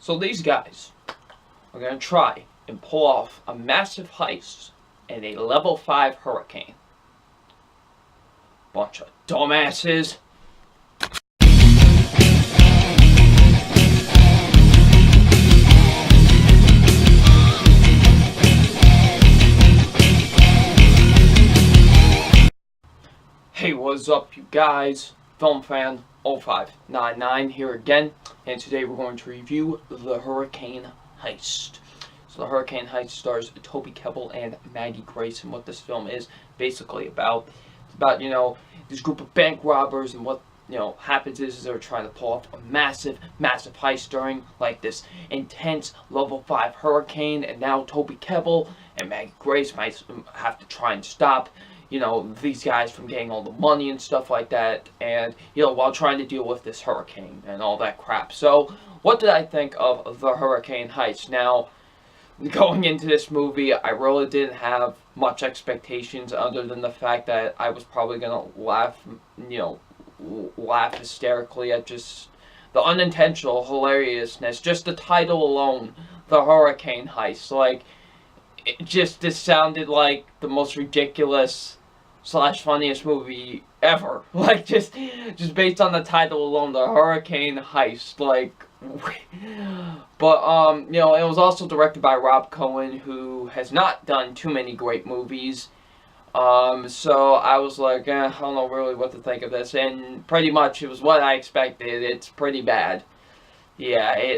So these guys are going to try and pull off a massive heist in a level 5 hurricane. Bunch of dumbasses. Hey, what's up, you guys? Film fan 0599 here again, and today we're going to review The Hurricane Heist. So The Hurricane Heist stars Toby Kebbell and Maggie Grace, and what this film is basically about. It's about, this group of bank robbers, and what, happens is they're trying to pull off a massive heist during, like, this intense level 5 hurricane, and now Toby Kebbell and Maggie Grace might have to try and stop these guys from getting all the money and stuff like that, and, while trying to deal with this hurricane and all that crap. So, what did I think of The Hurricane Heist? Now, going into this movie, I really didn't have much expectations other than the fact that I was probably gonna laugh hysterically at just the unintentional hilariousness. Just the title alone, The Hurricane Heist. Like, this sounded like the most ridiculous / funniest movie ever. Like, just based on the title alone, The Hurricane Heist. Like, but, it was also directed by Rob Cohen, who has not done too many great movies. So I was like, I don't know really what to think of this, and pretty much it was what I expected. It's pretty bad. Yeah,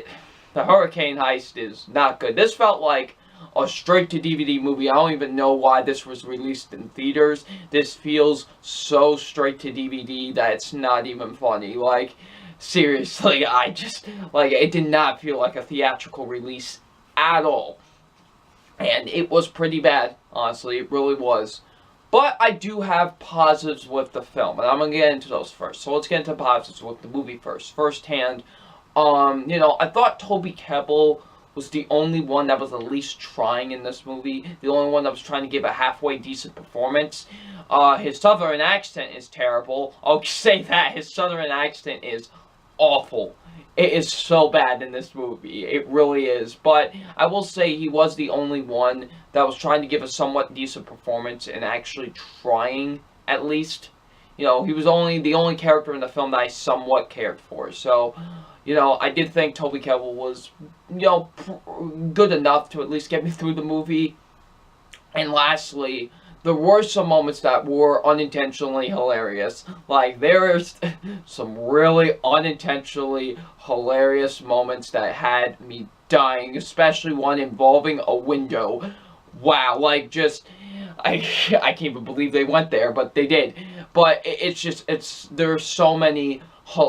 The Hurricane Heist is not good. This felt like a straight-to-DVD movie. I don't even know why this was released in theaters. This feels so straight-to-DVD that it's not even funny. Like, seriously, it did not feel like a theatrical release at all. And it was pretty bad, honestly. It really was. But I do have positives with the film, and I'm going to get into those first. So let's get into positives with the movie first. Firsthand, I thought Toby Kebbell was the only one that was at least trying in this movie. The only one that was trying to give a halfway decent performance. His southern accent is terrible. I'll say that. His southern accent is awful. It is so bad in this movie. It really is. But I will say he was the only one that was trying to give a somewhat decent performance and actually trying, at least. He was the only character in the film that I somewhat cared for. So, I did think Toby Kebbell was, good enough to at least get me through the movie. And lastly, there were some moments that were unintentionally hilarious. Like, there's some really unintentionally hilarious moments that had me dying, especially one involving a window. Wow, I can't even believe they went there, but they did. But there's so many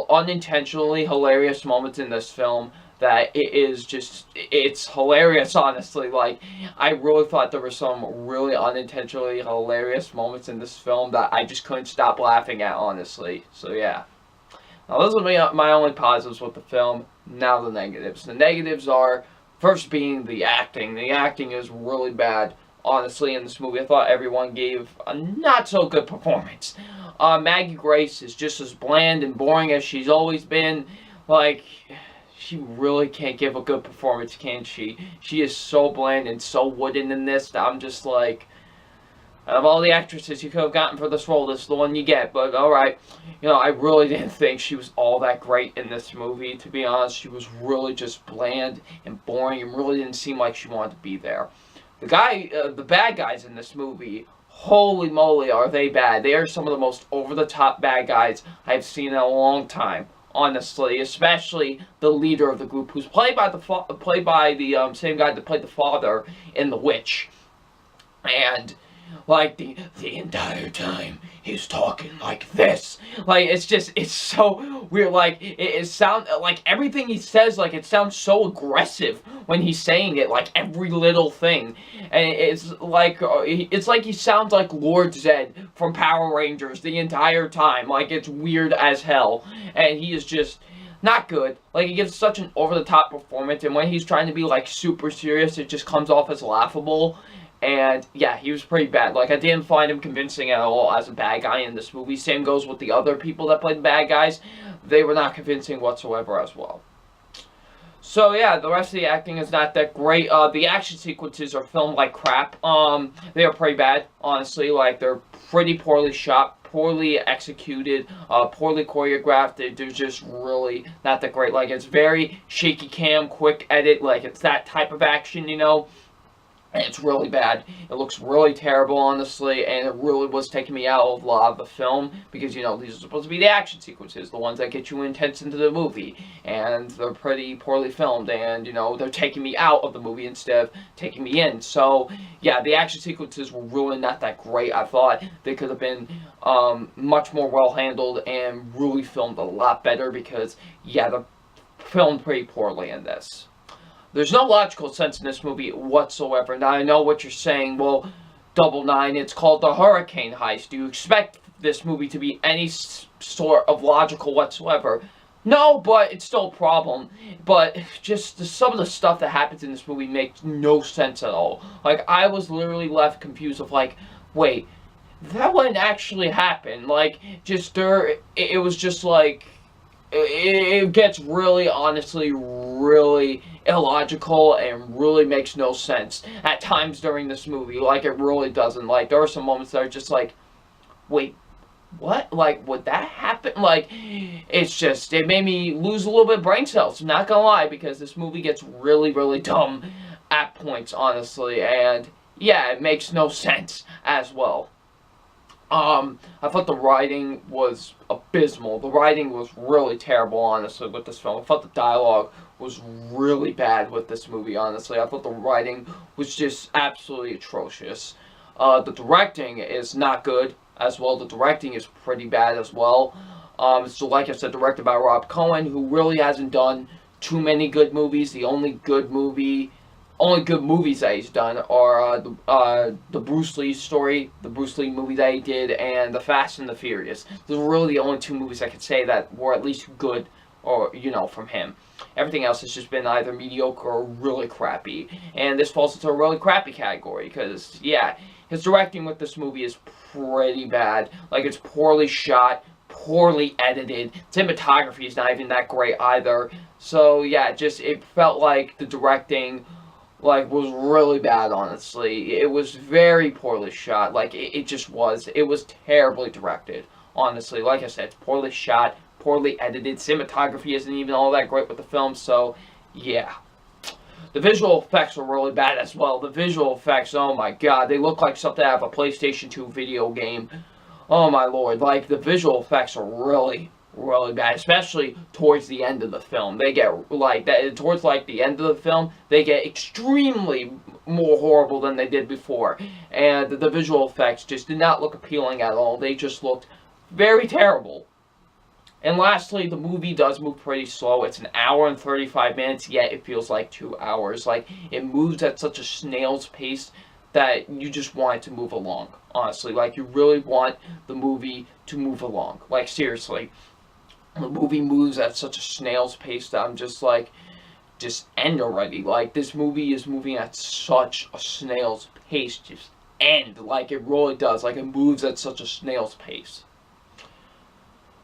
unintentionally hilarious moments in this film that it's hilarious, honestly. Like, I really thought there were some really unintentionally hilarious moments in this film that I just couldn't stop laughing at, honestly. So, yeah. Now, those are my only positives with the film. Now the negatives. The negatives are, first being the acting. The acting is really bad, honestly, in this movie. I thought everyone gave a not-so-good performance. Maggie Grace is just as bland and boring as she's always been. Like, she really can't give a good performance, can she? She is so bland and so wooden in this that I'm just like, out of all the actresses you could have gotten for this role, this is the one you get. But, alright, I really didn't think she was all that great in this movie, to be honest. She was really just bland and boring and really didn't seem like she wanted to be there. The bad guys in this movie, holy moly, are they bad. They are some of the most over-the-top bad guys I've seen in a long time, honestly. Especially the leader of the group, who's played by the same guy that played the father in The Witch. And, like, the entire time, he's talking like this. Like, it's so weird. Like, it sounds, like, everything he says, like, it sounds so aggressive when he's saying it, like, every little thing. And it's like he sounds like Lord Zed from Power Rangers the entire time. Like, it's weird as hell. And he is just not good. Like, he gives such an over-the-top performance, and when he's trying to be, like, super serious, it just comes off as laughable. And, yeah, he was pretty bad. Like, I didn't find him convincing at all as a bad guy in this movie. Same goes with the other people that played bad guys. They were not convincing whatsoever as well. So yeah, the rest of the acting is not that great. The action sequences are filmed like crap. They are pretty bad, honestly. Like, they're pretty poorly shot, poorly executed, poorly choreographed. They're just really not that great. Like, it's very shaky cam, quick edit. Like, it's that type of action, you know. It's really bad. It looks really terrible, honestly, and it really was taking me out of a lot of the film because, you know, these are supposed to be the action sequences, the ones that get you intense into the movie, and they're pretty poorly filmed, and, you know, they're taking me out of the movie instead of taking me in. So, yeah, the action sequences were really not that great. I thought they could have been much more well handled and really filmed a lot better because, yeah, they're filmed pretty poorly in this. There's no logical sense in this movie whatsoever. Now, I know what you're saying. Well, Double Nine, it's called the Hurricane Heist. Do you expect this movie to be any sort of logical whatsoever? No, but it's still a problem. But just some of the stuff that happens in this movie makes no sense at all. Like, I was literally left confused of like, wait, that wouldn't actually happen. Like, just it was just like, it gets really, honestly, really illogical and really makes no sense at times during this movie. Like, it really doesn't. Like, there are some moments that are just like, wait, what? Like, would that happen? Like, it's just, it made me lose a little bit of brain cells, I'm not gonna lie, because this movie gets really, really dumb at points, honestly, and yeah, it makes no sense as well. I thought the writing was abysmal. The writing was really terrible, honestly, with this film. I thought the dialogue was really bad with this movie, honestly. I thought the writing was just absolutely atrocious. The directing is not good as well. The directing is pretty bad as well. So like I said, directed by Rob Cohen, who really hasn't done too many good movies. The only good movies that he's done are the Bruce Lee story, the Bruce Lee movie that he did, and the Fast and the Furious. Those are really the only two movies I could say that were at least good, or, you know, from him. Everything else has just been either mediocre or really crappy, and this falls into a really crappy category, because, yeah, his directing with this movie is pretty bad. Like, it's poorly shot, poorly edited. Cinematography is not even that great either. So, yeah, it felt like the directing was really bad, honestly. It was very poorly shot. Like, it just was. It was terribly directed, honestly. Like I said, poorly shot, poorly edited. Cinematography isn't even all that great with the film, so, yeah. The visual effects were really bad as well. The visual effects, oh my god, they look like something out of a PlayStation 2 video game. Oh my lord, like, the visual effects are really, really bad, especially towards the end of the film. They get, like, towards, like, the end of the film, they get extremely more horrible than they did before. And the visual effects just did not look appealing at all. They just looked very terrible. And lastly, the movie does move pretty slow. It's an hour and 35 minutes, yet it feels like 2 hours. Like, it moves at such a snail's pace that you just want it to move along, honestly. Like, you really want the movie to move along. Like, seriously. The movie moves at such a snail's pace that I'm just like, just end already. Like, this movie is moving at such a snail's pace. Just end. Like, it really does. Like, it moves at such a snail's pace.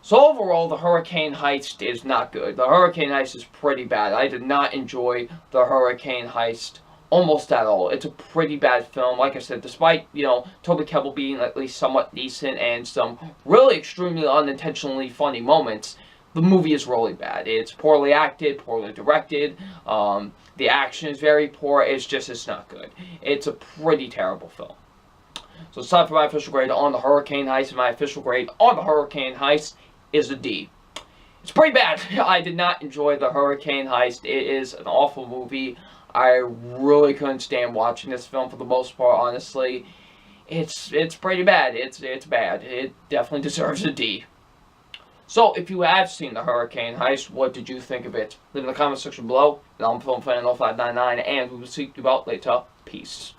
So overall, the Hurricane Heist is not good. The Hurricane Heist is pretty bad. I did not enjoy the Hurricane Heist almost at all. It's a pretty bad film. Like I said, despite, you know, Toby Kebbell being at least somewhat decent and some really extremely unintentionally funny moments, the movie is really bad. It's poorly acted, poorly directed. The action is very poor. It's not good. It's a pretty terrible film. So it's time for my official grade on the Hurricane Heist, and my official grade on the Hurricane Heist is a D. It's pretty bad. I did not enjoy the Hurricane Heist. It is an awful movie. I really couldn't stand watching this film for the most part, honestly. It's pretty bad. It's bad. It definitely deserves a D. So, if you have seen the Hurricane Heist, what did you think of it? Leave in the comment section below. I'm Film Fan 0599, and we will see you about later. Peace.